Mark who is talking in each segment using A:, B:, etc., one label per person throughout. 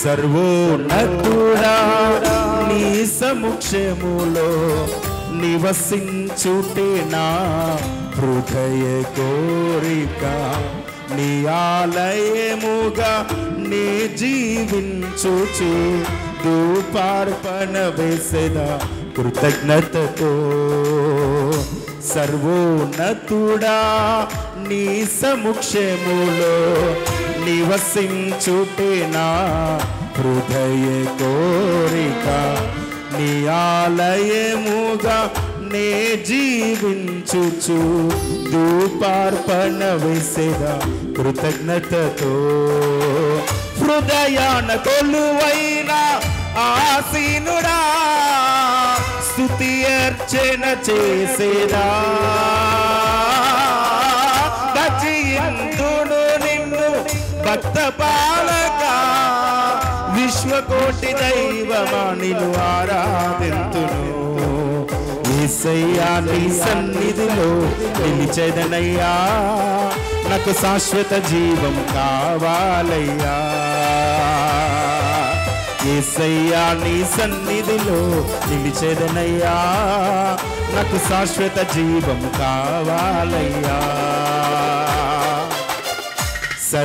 A: సర్వోన్నతుడా నీ సముక్షములో నివసించుటే నా హృదయ కోరిక నీ ఆలయముగా నీ జీవించుచు ధూపార్పణ వేసిన కృతజ్ఞతతో సర్వోన్నతుడా నీ సముక్షములో నివసించుటే నా హృదయ కోరిక నీ ఆలయముగా నే జీవించుచు ధూపార్పణ వేసిన కృతజ్ఞతతో హృదయాన కొలువైన ఆసీనుడా స్తుతి అర్చన చేసేదా గజియందును నిన్ను భక్త పాలక విశ్వకోటి దైవమా నిన్ను ఆరాధింతును యేసయ్యా నీ సన్నిధిలో నిలిచెదనయ్యా నాకు శాశ్వత జీవం కావాలయ్యా యేసయ్యా నీ సన్నిధిలో నిలిచెదనయ్యా నాకు శాశ్వత జీవం కావాలయ్యా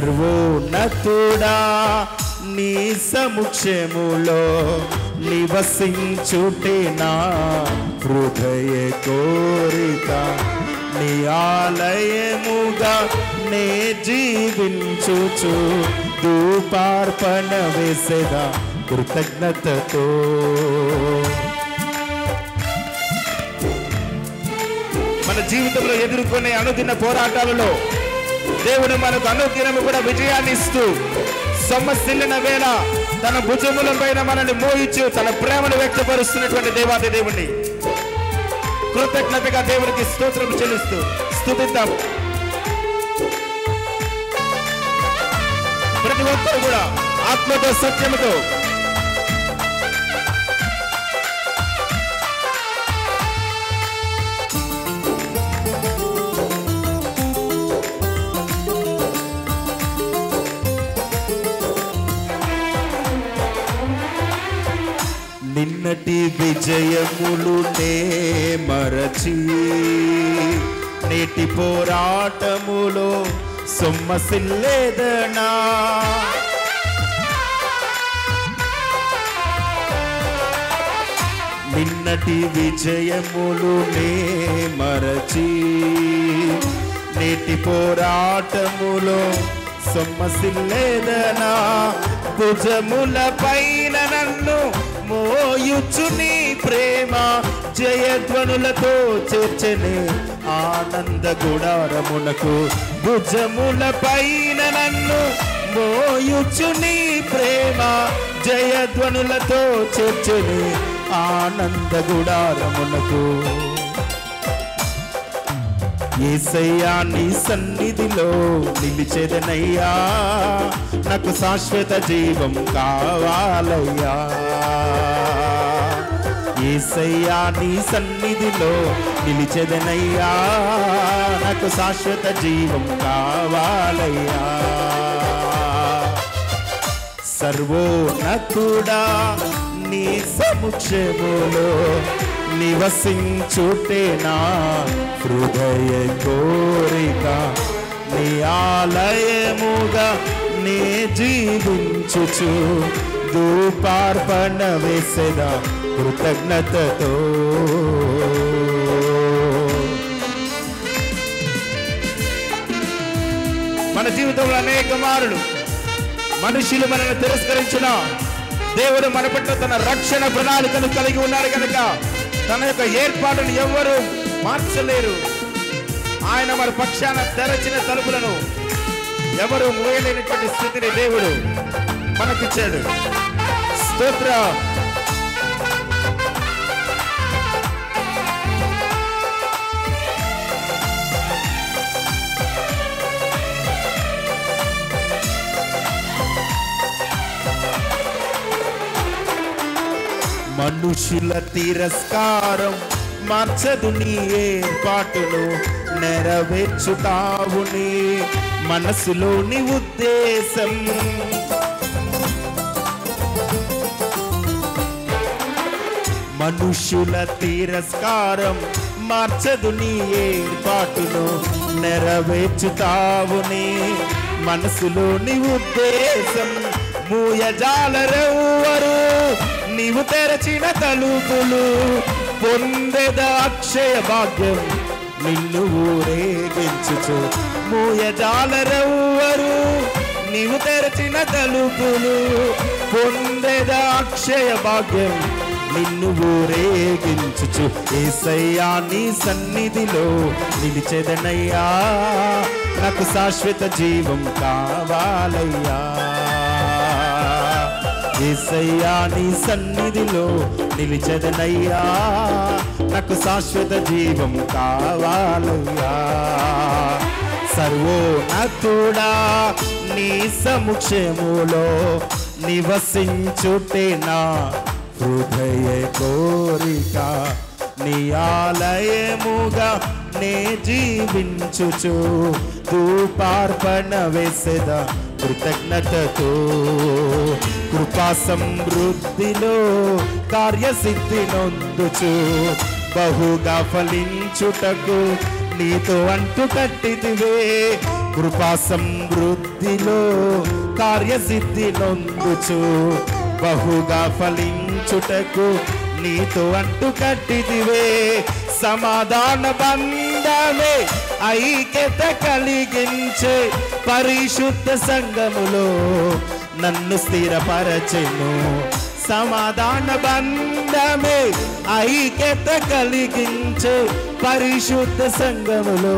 A: సర్వోన్నతుడా నీ సముక్షములో నివసించుటే నా హృదయ కోరిక నీ ఆలయముగా నే జీవించుచు ధూపార్పణ వేసేదా కృతజ్ఞతతో మన జీవితంలో ఎదుర్కొనే అనుదిన పోరాటాలలో దేవుడు మనకు అనుదినము కూడా విజయాన్ని ఇస్తూ సమస్యలిన వేళ తన భుజముల పైన మనల్ని మోయించు తన ప్రేమను వ్యక్తపరుస్తున్నటువంటి దేవాది దేవుణ్ణి కృతజ్ఞతగా దేవునికి స్తోత్రం చెల్లిస్తూ స్తుతిద్దాం. ప్రతి ఒక్కరు కూడా ఆత్మతో సత్యముతో నిన్నటి విజయములు నే మరచి నేటి పోరాటములో సొమ్మసిల్లేదనా నిన్నటి విజయములు నే మరచి నేటి పోరాటములో సొమ్మసిల్లేదనా భుజముల పైన నన్ను మోయుచు నీ ప్రేమ జయధ్వనులతో చేర్చనే ఆనంద గుడారమునకు భుజముల పైన నన్ను మోయుచు నీ ప్రేమ జయధ్వనులతో చేర్చనే ఆనంద గుడారమునకు యేసయ్యా నీ సన్నిధిలో నిలిచెదనయ్యా నాకు శాశ్వత జీవం కావాలయ్యా యేసయ్యా నీ సన్నిధిలో నిలిచెదనయ్యా నాకు శాశ్వత జీవం కావాలయ్యా సర్వోన్నతుడా నీ సముక్షములో నివసించుటే నా హృదయ కోరిక నీ ఆలయముగా నే జీవించుచు ధూపార్పణ వేసేదా కృతజ్ఞతతో మన జీవితంలో అనేక మారులు మనుషులు మనల్ని తిరస్కరించిన దేవుడు మన పట్ల తన రక్షణ ప్రణాళికను కలిగి ఉన్నారు కనుక తన యొక్క ఏర్పాటును ఎవ్వరూ మార్చలేరు. ఆయన మన పక్షాన తెరచిన తలుపులను ఎవరు మూయలేనటువంటి స్థితిని దేవుడు మనకిచ్చాడు. స్తోత్రం. మనుషుల తిరస్కారం మార్చదు నీ ఏర్పాటును నెరవేర్చుతావు నీ మనసులోని ఉద్దేశం మనుషుల తిరస్కారం మార్చదు నీ ఏర్పాటును, నెరవేర్చుతావు నీ మనసులోని ఉద్దేశం. మూయజాలరెవ్వరు నీవు తెరచిన తలుపులు, పొందెద అక్షయ భాగ్యం నిన్ను ఊరేగించుచు. మూయజాలరెవ్వరు నీవు తెరచిన తలుపులు, పొందెద అక్షయ భాగ్యం నిన్ను ఊరేగించుచు. యేసయ్యా నీ సన్నిధిలో నిలిచెదనయ్యా, నాకు శాశ్వత జీవం కావాలయ్యా. యేసయ్యా నీ సన్నిధిలో నిలిచెదనయ్యా, నాకు శాశ్వత జీవం కావాలయ్యా. సర్వోన్నతుడా నీ సమక్షములో నివసించుటే నా హృదయ కోరిక, నీ ఆలయముగా నే జీవించుచు ధూపార్పణ వేసెద కృతజ్ఞతతో. కృపా సమృద్ధిలో కార్యసిద్ధి నొందుచు బహుగా ఫలించుటకు నీతో అంటు కట్టిదివే. కృపా సమృద్ధిలో కార్యసిద్ధి నొందుచు బహుగా ఫలించుటకు నీతో అంటు కట్టిదివే. సమాధాన బంధమే ఐక్యత కలిగించే పరిశుద్ధ సంఘములో నన్ను స్థిరపరచెను. సమాధాన బంధమే ఐక్యత కలిగించే పరిశుద్ధ సంఘములో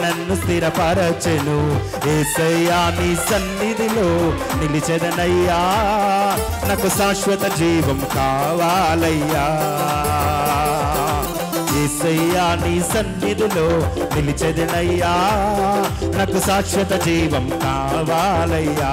A: నన్ను స్థిరపరచెను. యేసయ్యా నీ సన్నిధిలో నిలిచెదనయ్యా, నాకు శాశ్వత జీవం కావాలయ్యా. యేసయ్యా నీ సన్నిధిలో నిలిచెదనయ్యా, నాకు శాశ్వత జీవం కావాలయ్యా.